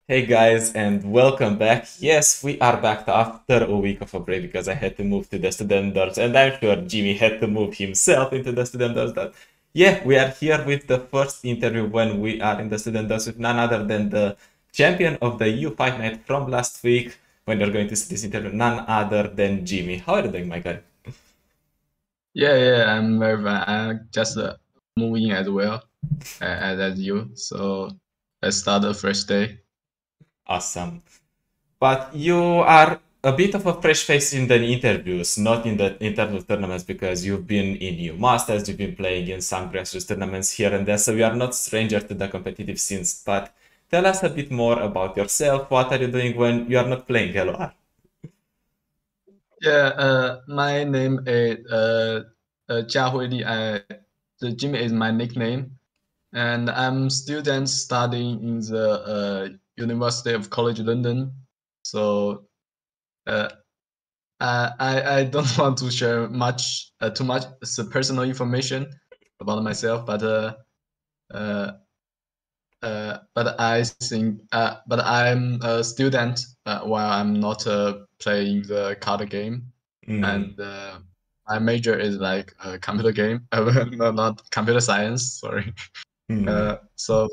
Hey guys, and welcome back. Yes, we are back after a week of a break because I had to move to the student dorms, and I'm sure Jimmy had to move himself into the student dorms. But yeah, we are here with the first interview when we are in the student dorms with none other than the champion of the U5 night from last week. When you're going to see this interview, none other than Jimmy. How are you doing, my guy? Yeah, I'm very fine. I'm just moving as well as you. So let's start the first day. Awesome. But you are a bit of a fresh face in the interviews, not in the internal tournaments, because you've been in new masters, you've been playing in some grassroots tournaments here and there, so you are not stranger to the competitive scenes. But tell us a bit more about yourself. What are you doing when you are not playing LOR? Yeah, my name is Jiahui Li. The Jimmy is my nickname, and I'm student studying in the University of College London. So uh, I don't want to share too much personal information about myself, uh, but I'm a student while I'm not playing the card game, and Mm, my major is like computer game, no, not computer science. Sorry. mm, So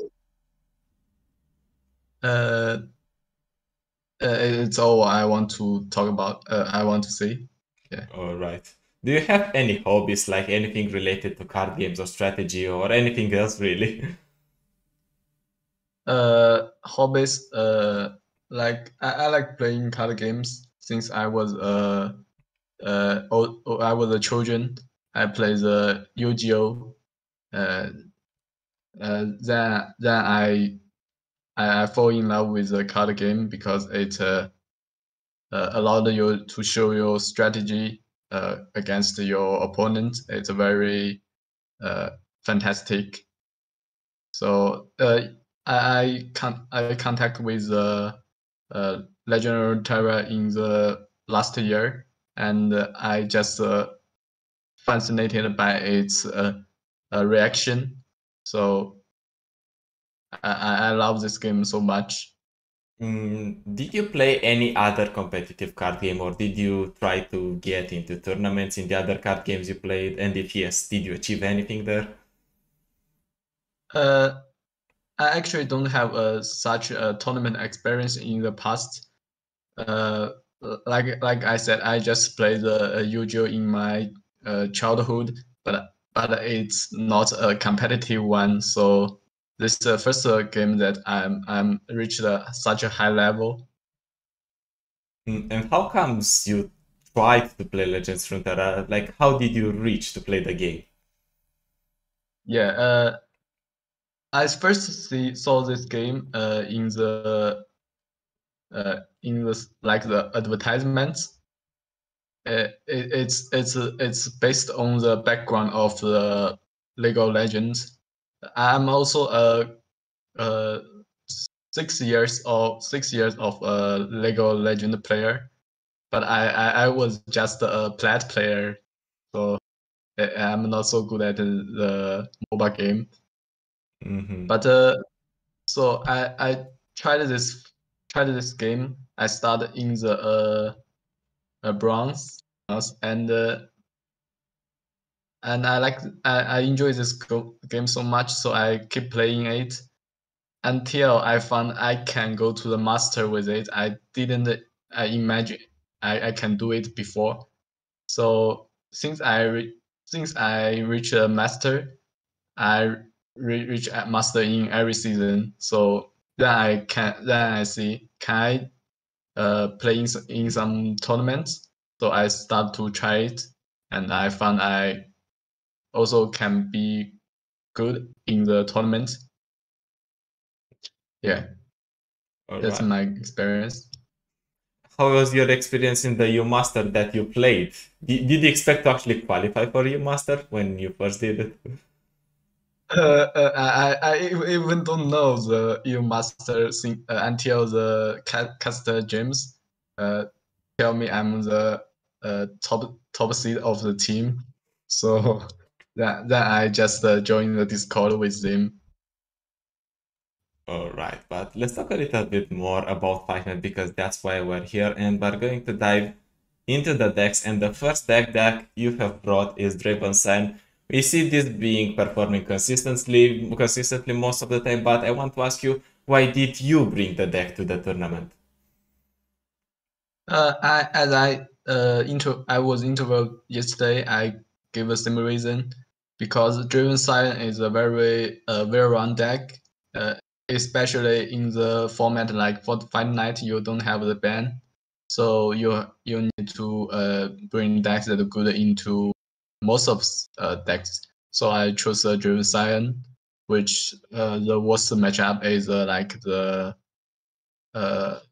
uh, it's all I want to talk about. I want to say, yeah. all right. Do you have any hobbies, like anything related to card games or strategy or anything else, really? Hobbies. Like I like playing card games since I was a children. I play the Yu-Gi-Oh. Uh, then I fall in love with the card game because it allowed you to show your strategy against your opponent. It's very uh, fantastic. So I contact with uh, Legend of Runeterra in the last year, and I just fascinated by its reaction. So I love this game so much. Did you play any other competitive card game, or did you try to get into tournaments in the other card games you played? And if yes, did you achieve anything there? Uh, I actually don't have such a tournament experience in the past. Uh, like I said, I just played the usual in my childhood, but it's not a competitive one. So this is the first game that I'm reached such a high level. And how comes you tried to play Legends of Runeterra? Like, how did you reach to play the game? Yeah, I first saw this game in the like the advertisements. It's based on the background of the Lego Legends. I'm also a 6 years of Lego Legend player, but I was just a plat player, so I'm not so good at the mobile game. Hmm. But so I tried this tried this game. I started in the bronze, and I enjoy this game so much, so I keep playing it until I found I can go to the master with it. I didn't imagine I can do it before. So since I reach a master, I reach a master in every season. So then I see can I play in some tournaments. So I start to try it, and I found I also can be good in the tournament. Yeah, All that's right. my experience. How was your experience in the U Master that you played? Did you expect to actually qualify for U Master when you first did it? I even don't know the EU master thing, until the caster James uh, tell me I'm the top seed of the team. So that I just joined the Discord with him. All right, but let's talk a little bit more about Fight Night because that's why we're here, and we're going to dive into the decks. And the first deck you have brought is Draven Sion. We see this being performing consistently most of the time, but I want to ask you, why did you bring the deck to the tournament? I was interviewed yesterday. I gave a similar reason because Draven Sion is a very well run deck, especially in the format like for the Fight Night. You don't have the ban, so you need to bring decks that are good into most of decks. So I chose Draven Sion, which the worst matchup is like uh, the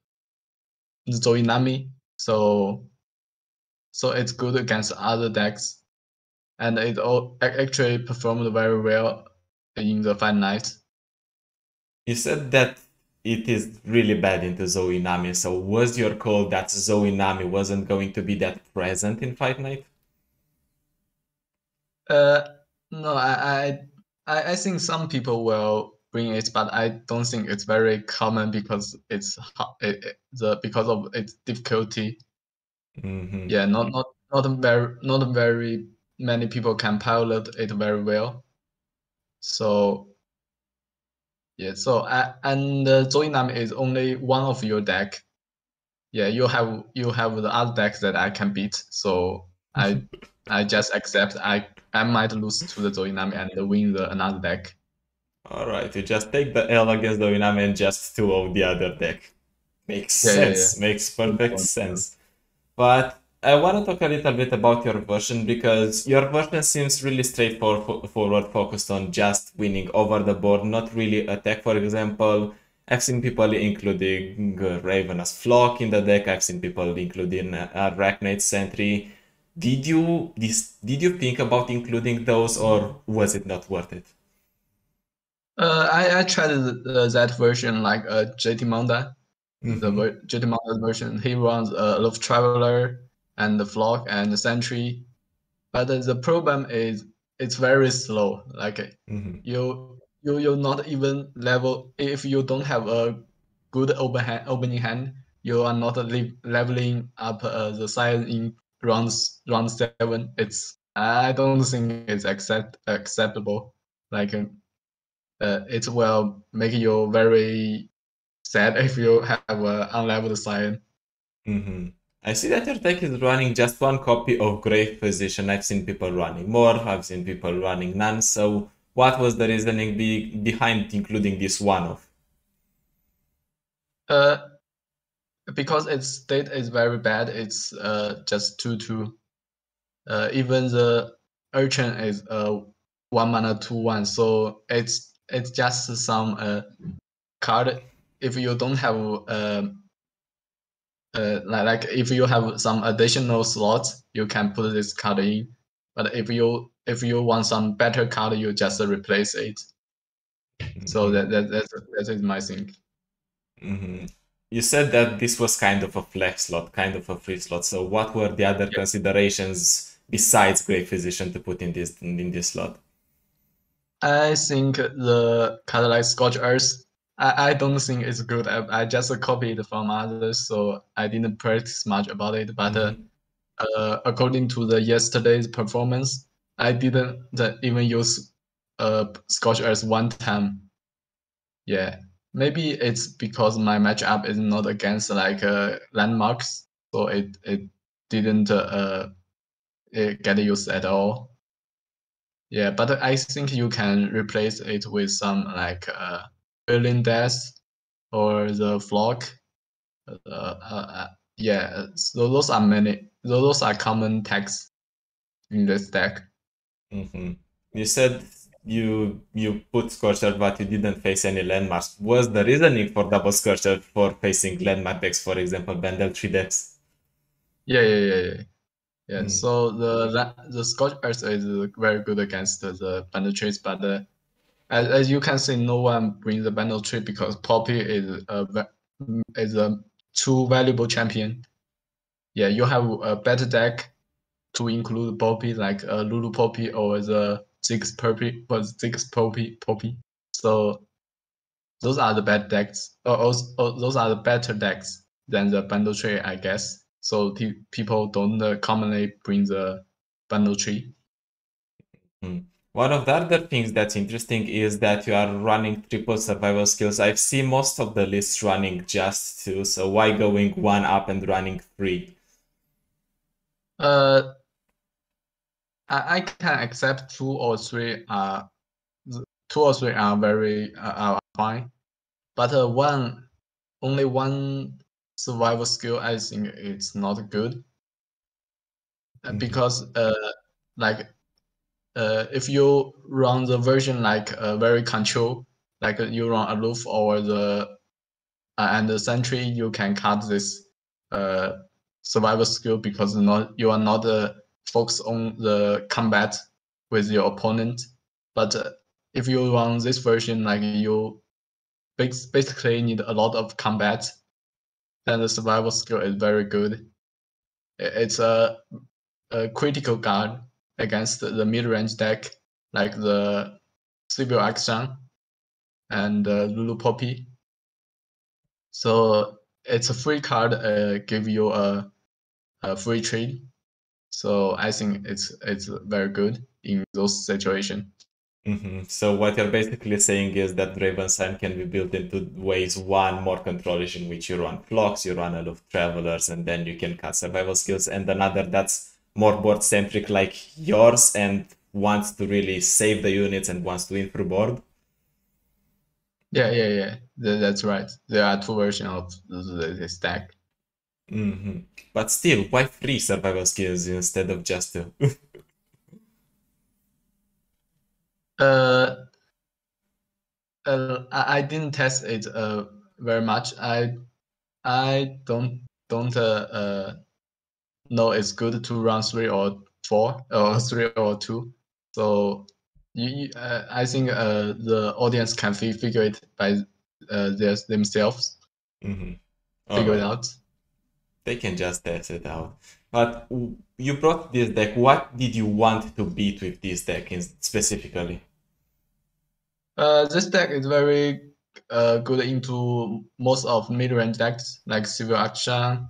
Zoe Nami. So it's good against other decks, and it actually performed very well in the Fight Night. You said that it is really bad into Zoe Nami, so was your call that Zoe Nami wasn't going to be that present in Fight Night? Uh, no, I think some people will bring it, but I don't think it's very common because because of its difficulty. Mm-hmm. Yeah, not very many people can pilot it very well. So yeah, and Zoe Nami is only one of your deck. Yeah, you have the other decks that I can beat. So I just accept I might lose to the Zoinami and win the another deck. Alright, you just take the L against the Winami and just 2-0 the other deck. Makes Yeah. sense, makes perfect Important. sense. But I want to talk a little bit about your version because your version seems really straightforward, focused on just winning over the board, not really attack. For example, I've seen people including Raven as Flock in the deck. I've seen people including Arachnid Sentry. Did you think about including those, or was it not worth it? I tried that version like JT Manda, Mm-hmm. JT Manda version. He runs a Love Traveler and the Flock and the Sentry. But the problem is it's very slow. Like Mm-hmm. you're not even level if you don't have a good opening hand. You are not leveling up the science in round 7. I don't think it's acceptable. Like it will make you very sad if you have a unleveled science. Mm-hmm. I see that your deck is running just one copy of Grave Physician. I've seen people running more, I've seen people running none. So, what was the reasoning behind including this one of? Uh, because its state is very bad. It's just 2/2. Even the urchin is 1 mana 2/1, so it's just some card. If you don't have like if you have some additional slots, you can put this card in. But if you want some better card, you just replace it. So Mm-hmm. that is my thing. Mm-hmm. You said that this was kind of a flex slot, kind of a free slot. So, what were the other Yeah. considerations besides Grave Physician to put in this slot? I think the card like Scorch Earth, I don't think it's good. I just copied it from others, so I didn't practice much about it. But Mm-hmm. according to the yesterday's performance, I didn't even use Scorch Earth one time. Yeah, maybe it's because my matchup is not against like landmarks, so it didn't get used at all. Yeah, but I think you can replace it with some like Berlin Death or the Flock. Yeah, so those are many. Those are common tags in this deck. Mm-hmm. You said you put Scorcher, but you didn't face any landmarks. Was the reasoning for double Scorcher for facing landmark decks, for example, Bandel 3 decks? Yeah. Mm, So the Scotch Earth is very good against the bundle trees, but as you can see, no one brings the bundle tree because Poppy is a too valuable champion. Yeah, you have a better deck to include Poppy, like Lulu Poppy or the Ziggs Poppy. So those are the bad decks, or those are the better decks than the bundle tree, I guess. So people don't commonly bring the bundle tree. One of the other things that's interesting is that you are running triple survival skills. I've seen most of the lists running just two, so why going one up and running three? I can accept two or three are very are fine, but only one survival skill, I think it's not good. Because like if you run the version like very control, like you run aloof or the and the sentry, you can cut this survival skill because you are not focused on the combat with your opponent. But if you run this version, like you basically need a lot of combat, then the survival skill is very good. It's a critical guard against the mid-range deck like the Civil Action and Lulu Poppy. So it's a free card, give you a free trade. So I think it's very good in those situations. So what you're basically saying is that Draven Sion can be built into ways: one, more control in which you run flocks, you run aloof travelers, and then you can cast survival skills, and another that's more board centric like yours and wants to really save the units and wants to win through board. Yeah. That's right. There are two versions of this deck. But still, why three survival skills instead of just two? I didn't test it very much. I don't know it's good to run 3 or 4 or 3 or 2. So I think the audience can figure it by themselves. All Figure it right. out. They can just test it out. But you brought this deck. What did you want to beat with this deck specifically? This deck is very good into most of mid-range decks like Civil Action,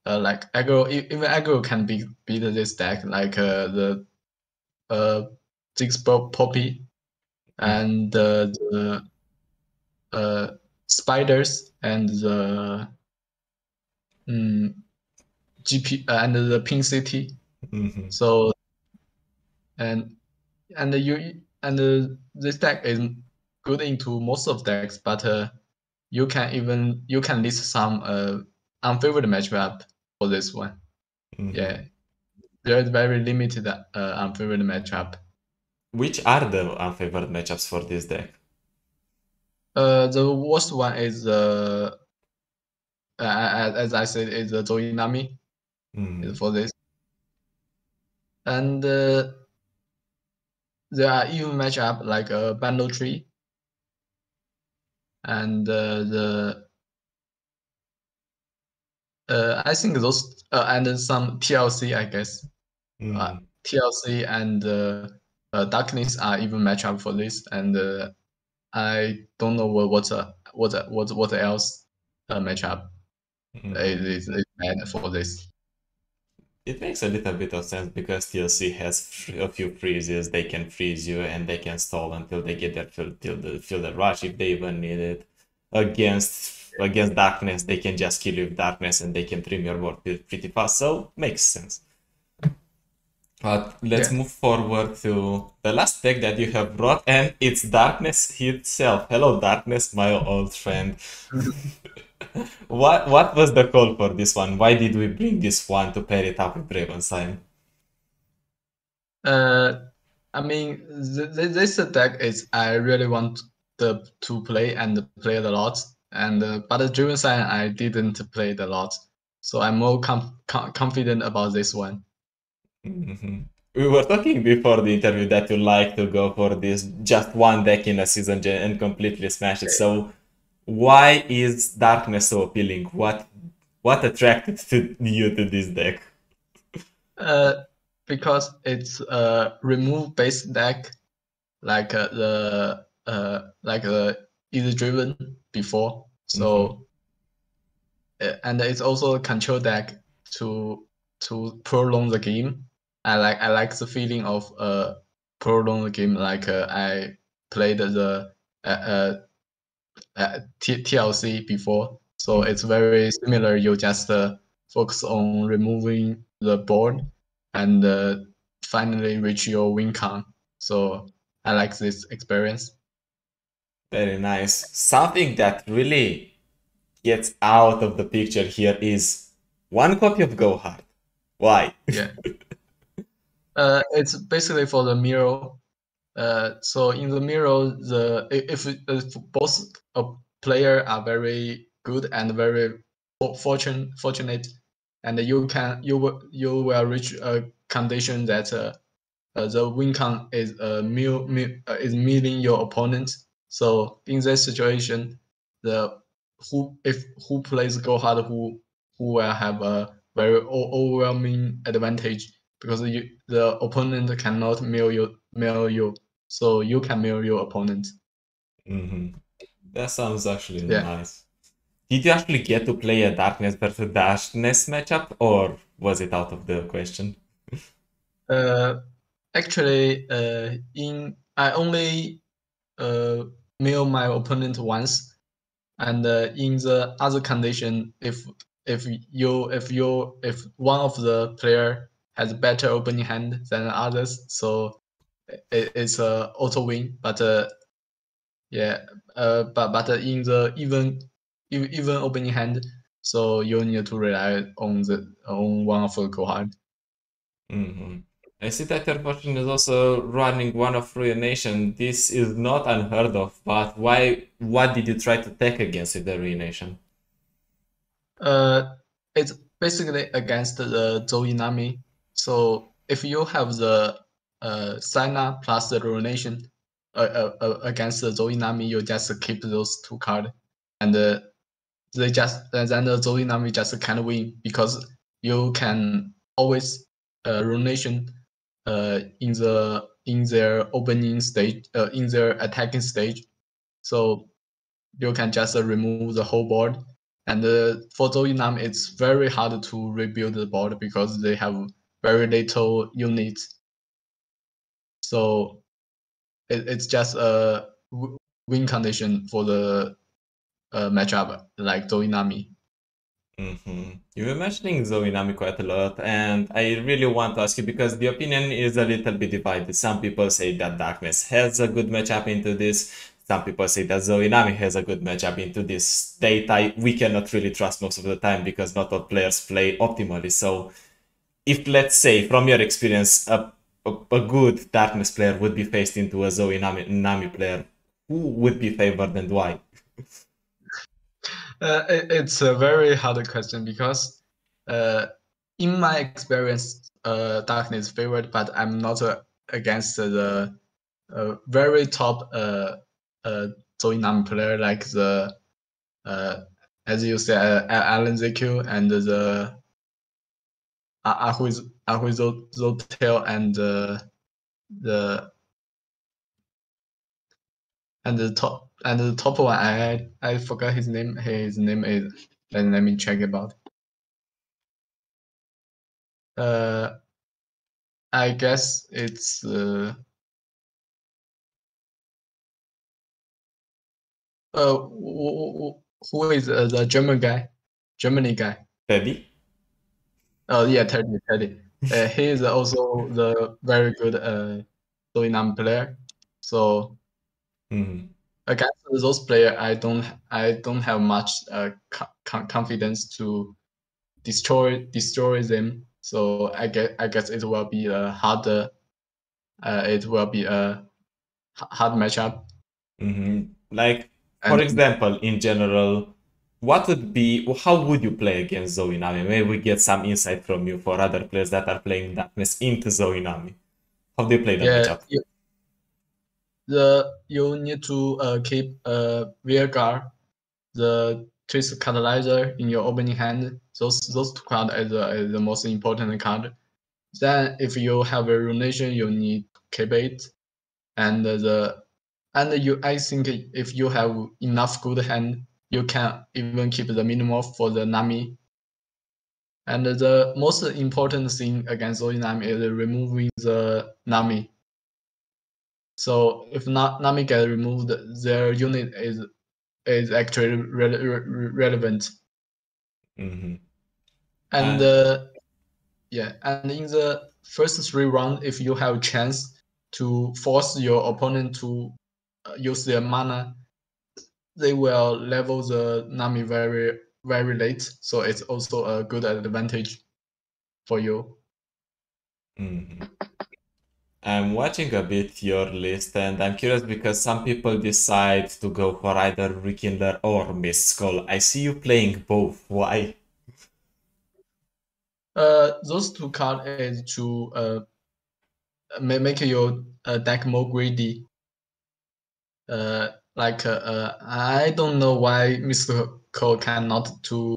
like aggro. Even aggro can beat this deck, like the Six Poppy and the spiders and the GP and the Pink City. So and this deck is good into most of decks, but you can list some unfavored matchup for this one. Yeah, there is very limited unfavored matchup. Which are the unfavored matchups for this deck? The worst one is as I said, is the Zoinami for this, and there are even matchup like a Bundle Tree and I think those and some TLC, I guess. TLC and Darkness are even matchup for this, and I don't know what else matchup is bad for this. It makes a little bit of sense because TLC has a few freezes. They can freeze you and they can stall until they get their fill rush if they even need it. Against darkness, they can just kill you with darkness and they can trim your board pretty fast. So makes sense. But let's move forward to the last deck that you have brought, and it's Darkness itself. Hello, Darkness, my old friend. What was the call for this one? Why did we bring this one to pair it up with Draven Sion? I mean, this deck is I really want to play and play it a lot, and but the Draven Sion I didn't play it a lot, so I'm more confident about this one. We were talking before the interview that you like to go for this just one deck in a season and completely smash it. So why is Darkness so appealing? What attracted you to this deck? Because it's a remove based deck, like the is driven before, so and it's also a control deck to prolong the game. I like the feeling of prolong the game. Like I played the TLC before, so it's very similar. You just focus on removing the board and finally reach your win count. So I like this experience. Very nice. Something that really gets out of the picture here is one copy of Go Hard. Why? Yeah. It's basically for the mirror. So in the mirror, if both a player are very good and very fortunate, and you will reach a condition that the win count is is meeting your opponent. So in this situation, the who plays go hard who will have a very overwhelming advantage because the opponent cannot mill you, so you can mill your opponent. That sounds actually Yeah. nice. Did you actually get to play a Darkness versus Darkness matchup, or was it out of the question? Actually, in I only mill my opponent once, and in the other condition, if one of the player has better opening hand than others, so it's a auto win. But yeah, but in the even opening hand, so you need to rely on one of the cohort. I see that your version is also running one of Ruination. This is not unheard of, but why? What did you try to tech against with the Ruination? It's basically against the Zoinami. So if you have the Sina plus the Ruination against the Zoinami, you just keep those two cards, and then the Zoinami just can't win because you can always Ruination in their opening stage, in their attacking stage. So you can just remove the whole board. And for Zoinam, it's very hard to rebuild the board because they have very little units. So it's just a win condition for the matchup like Zoinami. You were mentioning Zoinami quite a lot, and I really want to ask you because the opinion is a little bit divided. Some people say that Darkness has a good matchup into this. Some people say that Zoinami has a good matchup into this. Data we cannot really trust most of the time because not all players play optimally. So if let's say from your experience a good Darkness player would be faced into a Zoinami player, who would be favored and why? It's a very hard question because in my experience, Darkness favored, but I'm not against the very top Zoinam player like the as you said Alan ZQ and the Ahuizotel and the the top one I forgot his name. His name is let me check about. I guess it's who is the German guy, Germany guy. Teddy? Oh yeah, Teddy. He is also the very good Suriname player. So against those players, I don't have much confidence to destroy them. So I guess it will be a harder. It will be a hard matchup. Like, for And example, in general, what would be, how would you play against Zoinami? Maybe we get some insight from you for other players that are playing Darkness into Zoinami. How do you play the yeah, matchup? you need to keep rear guard, the twist catalyzer in your opening hand. Those two cards is the most important card. Then if you have a ruination, you need keep it, and I think if you have enough good hand, you can even keep the minimum for the Nami. And the most important thing against Zoe Nami is removing the Nami. So if not Nami get removed, their unit is actually relevant. Mm-hmm. And yeah, and in the first 3 rounds, if you have a chance to force your opponent to use their mana, they will level the Nami very late. So it's also a good advantage for you. Mm-hmm. I'm watching a bit your list, and I'm curious because some people decide to go for either Rekindler or Mistcall. I see you playing both. Why? Those 2 cards is to make your deck more greedy. I don't know why Mr. Cole cannot to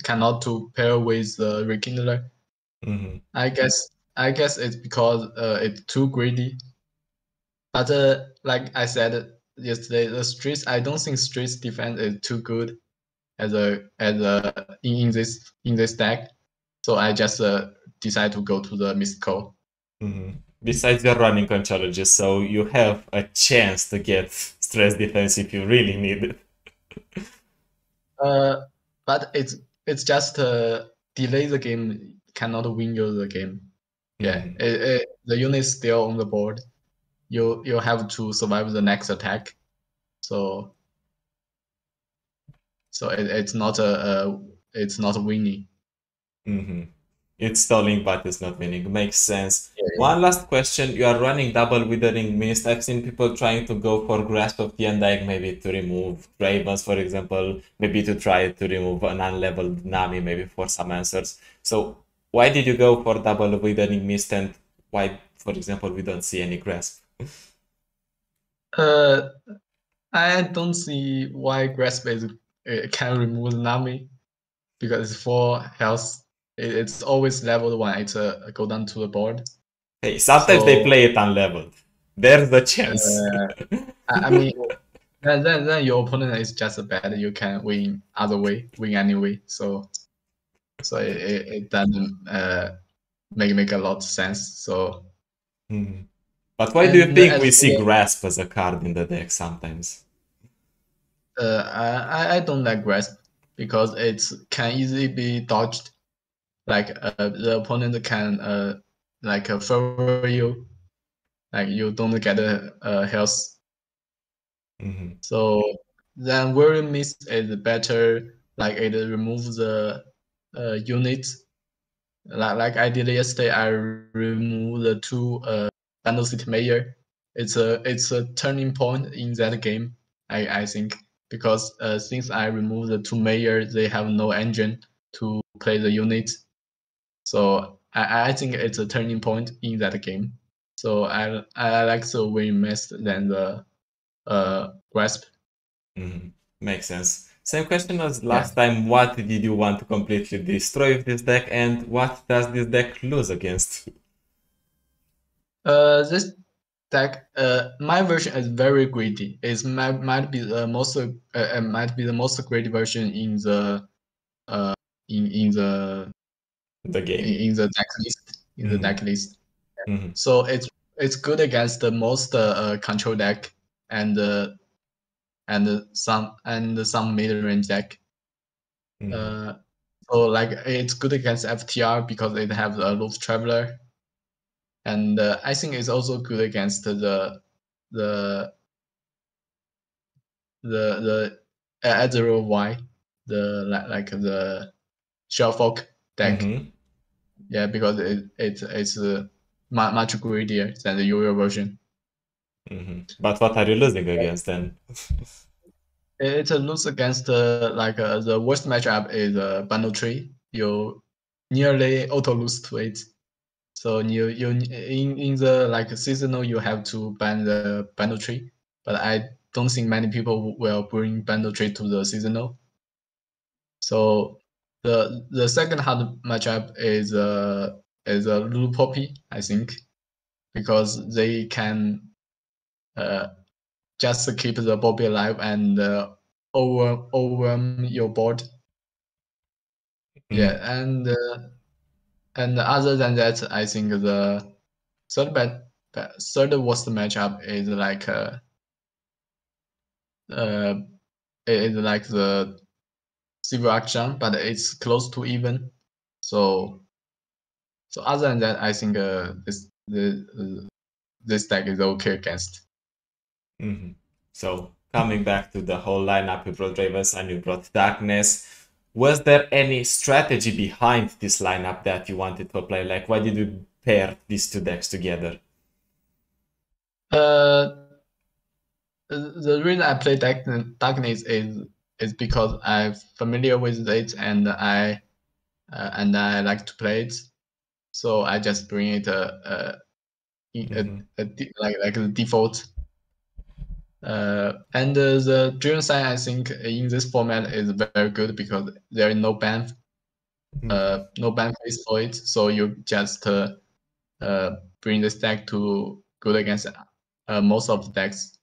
cannot to pair with Rekindler. Mm-hmm. I guess it's because it's too greedy. But like I said yesterday, the streets I don't think streets defense is too good in this deck. So I just decide to go to the mystical. Mm-hmm. Besides, you're running on challenges, so you have a chance to get stress defense if you really need it. But it's just delay the game, cannot win you the game. Yeah, Mm-hmm. the unit is still on the board. You have to survive the next attack. So it's not winning. Mm-hmm. It's stalling, but it's not winning. Makes sense. Yeah. One last question. You are running double Withering Mist. I've seen people trying to go for Grasp of the Undying, maybe to remove Ravens, for example, maybe to try to remove an unleveled Nami, maybe for some answers. So, why did you go for double Withering Mist, and why, for example, we don't see any Grasp? Uh, I don't see why Grasp is can remove Nami because it's 4 health. It's always leveled when it's go down to the board. Hey, sometimes they So play it unleveled. There's the chance. uh, I mean, then your opponent is just bad. You can win other way, win anyway. So it doesn't make a lot of sense. So Mhm. But why do you and think as we see Grasp as a card in the deck sometimes? I don't like Grasp because it can easily be dodged. Like the opponent can favor you, like you don't get a health. Hmm. So then Worry Mist is better. Like it removes the unit. Like I did yesterday, I removed the 2 Bundle City Mayor. It's a turning point in that game. I think because since I removed the 2 Mayor, they have no engine to play the unit. So I think it's a turning point in that game. So I like the Win Mist than the Grasp. Hmm. Makes sense. Same question as Yeah. last time. What did you want to completely destroy with this deck, and what does this deck lose against? This deck, my version is very greedy. Might be the most greedy version uh in the The game. in the deck list Hmm. Hmm. So it's good against the most control deck and some mid range deck. Hmm. Uh, so like it's good against FTR because it has a Loop Traveler, and I think it's also good against the the Azero Y, the the Shellfork deck. Hmm. Yeah, because it's much greedier than the Yoyo version. Hmm. But what are you losing against then? It's a lose against the worst matchup is Bundle Tree. You nearly auto lose to it. So you in the like seasonal you have to ban the Bundle Tree, but I don't think many people will bring Bundle Tree to the seasonal. So the second hard matchup is a Lulu Poppy, I think, because they can just to keep the Bobby alive and overwhelm your board. Yeah, and other than that, I think the third worst matchup is like is like the Civil Action, but it's close to even. So other than that, I think this deck is okay against. So coming back to the whole lineup, you brought Ravens and you brought Darkness. Was there any strategy behind this lineup that you wanted to play? Like, why did you pair these two decks together? The reason I play Darkness is because I'm familiar with it and I like to play it. So I just bring it like the default. And the Draven Sion, I think in this format is very good because there is no ban, no ban phase for it. So you just bring this deck to good against most of the decks.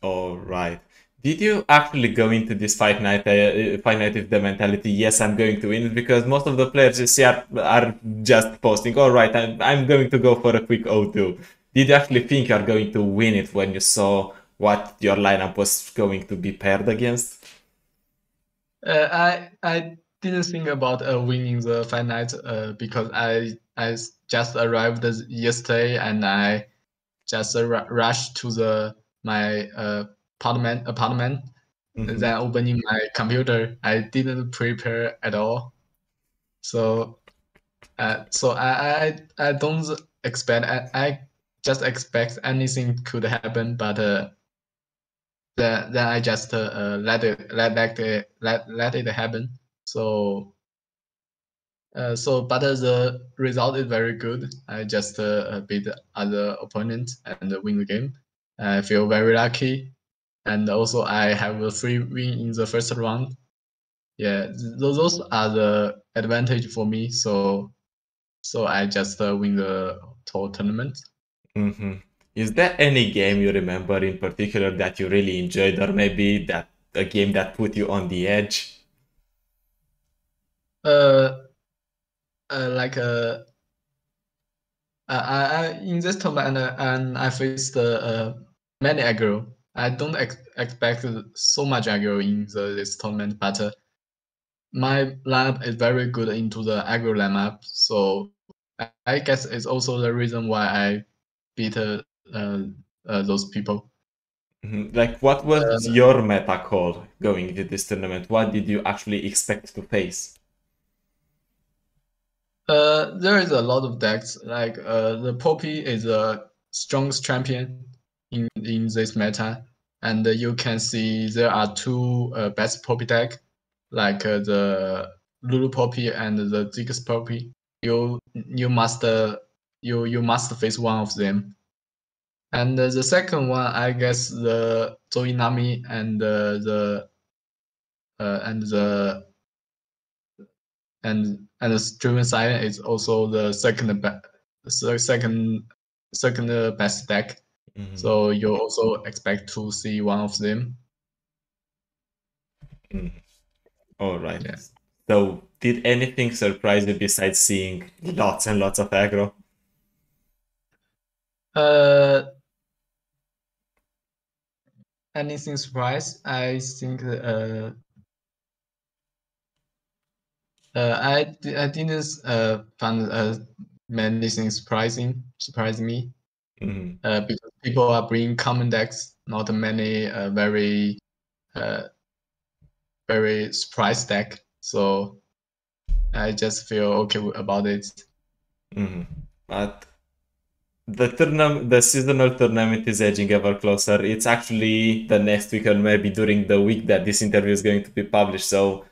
All right. Did you actually go into this fight night with the mentality, yes, I'm going to win it? Because most of the players you see are just posting, all right, I'm going to go for a quick 0-2. Did you actually think you're going to win it when you saw what your lineup was going to be paired against? I didn't think about winning the fight night because I just arrived yesterday and I just rushed to my apartment. Then opening my computer, I didn't prepare at all. So I don't expect. I just expect anything could happen, but then I just let it happen. So but the result is very good. I just beat other opponent and win the game. I feel very lucky, and also I have a free win in the first round. Yeah, those are the advantage for me. So I just win the whole tournament. Is there any game you remember in particular that you really enjoyed, or maybe that a game that put you on the edge? Like I in this tournament and I faced many aggro. I don't expect so much aggro in this tournament, but my lineup is very good into the aggro lineup. So I guess it's also the reason why I beat those people. Like, what was your meta call going into this tournament? What did you actually expect to face? There is a lot of decks. Like the Poppy is a strongest champion in this meta, and you can see there are two best Poppy deck, like the Lulu Poppy and the Ziggs Poppy. You must you must face one of them. And the second one, I guess the Zoe Nami and the and the and the Draven Sion is also the second best deck. So you also expect to see one of them. All right. Yeah. So, did anything surprise you besides seeing lots and lots of aggro? Anything surprise? I think I didn't find many things surprise me because people are bringing common decks, not many very surprise deck. So I just feel okay about it. But the seasonal tournament is edging ever closer. It's actually the next week, or maybe during the week that this interview is going to be published. So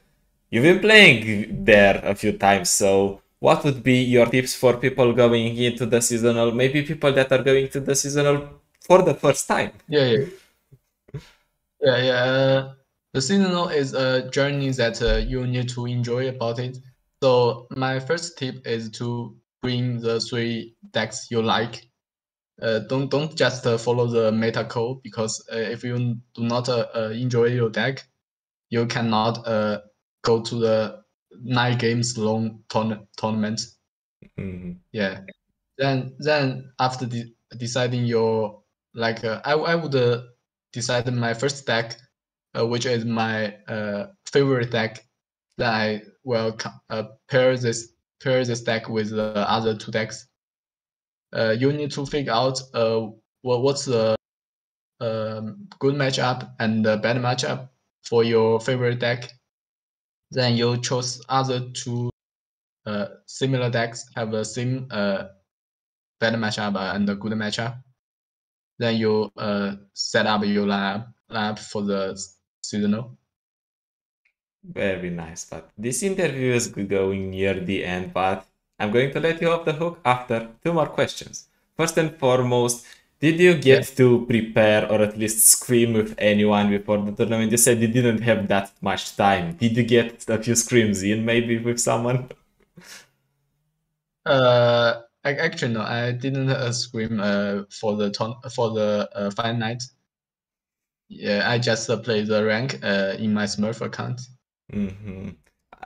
you've been playing there a few times. So what would be your tips for people going into the seasonal? Maybe people that are going to the seasonal for the first time. Yeah. The seasonal is a journey that you need to enjoy about it. So my first tip is to bring the three decks you like. don't just follow the meta code, because if you do not enjoy your deck, you cannot go to the 9 games long tournament. Yeah. Then after deciding your, like I would decide my first deck, which is my favorite deck. Then I will pair this deck with the other 2 decks. You need to figure out what's the good matchup and the bad matchup for your favorite deck. Then you choose other 2 similar decks have the same bad matchup and a good matchup. Then you set up your lineup for the seasonal. Very nice, but this interview is going near the end, but I'm going to let you off the hook after 2 more questions. First and foremost, did you get to prepare or at least scream with anyone before the tournament? You said you didn't have that much time. Did you get a few screams in maybe with someone? Actually no, I didn't scream for the final night. Yeah, I just play the rank in my Smurf account.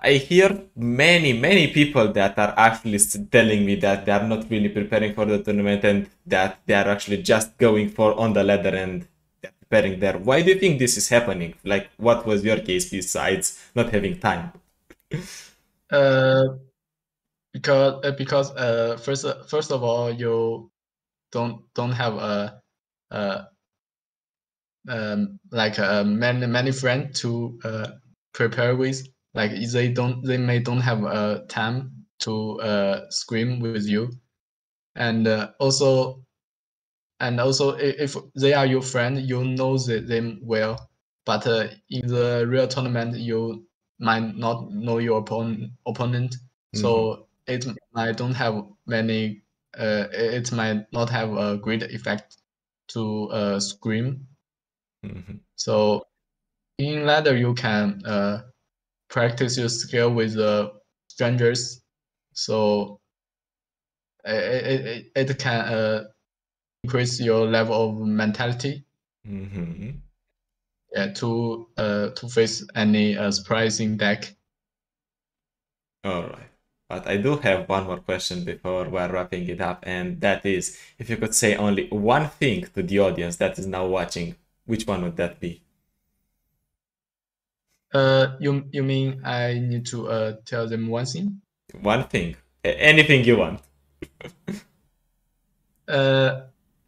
I hear many people that are actually telling me that they are not really preparing for the tournament and that they are actually just going for on the ladder and preparing there. Why do you think this is happening? Like, what was your case besides not having time? Because first of all, you don't have many friends to prepare with. Like they may don't have time to scream with you, and also if they are your friend, you know them well, but in the real tournament you might not know your opponent, so it might don't have many it might not have a great effect to scream. So in ladder you can practice your skill with strangers, so it can increase your level of mentality. Yeah, to face any surprising deck. Alright, but I do have one more question before we're wrapping it up, and that is, if you could say only one thing to the audience that is now watching, which one would that be? You mean I need to tell them one thing? One thing. Anything you want.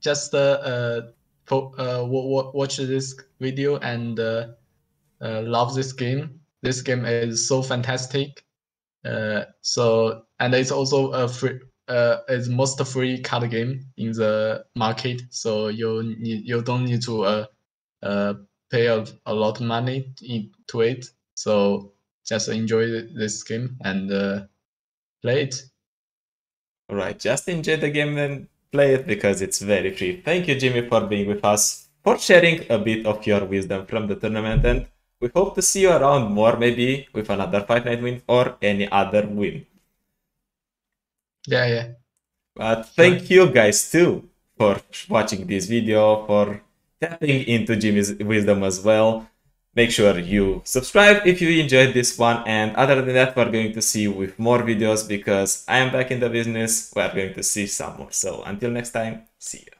Just watch this video and love this game. This game is so fantastic. So, and it's also a free, it's most free card game in the market. So you don't need to pay a lot of money into it. So just enjoy this game and play it. Alright, just enjoy the game and play it because it's very free. Thank you, Jimmy, for being with us, for sharing a bit of your wisdom from the tournament, and we hope to see you around more, maybe with another Fight Night win or any other win. Yeah. But thank you guys too for watching this video, for tapping into Jimmy's wisdom as well. Make sure you subscribe if you enjoyed this one, and other than that, we're going to see you with more videos because I am back in the business. We're going to see some more. So until next time, see you.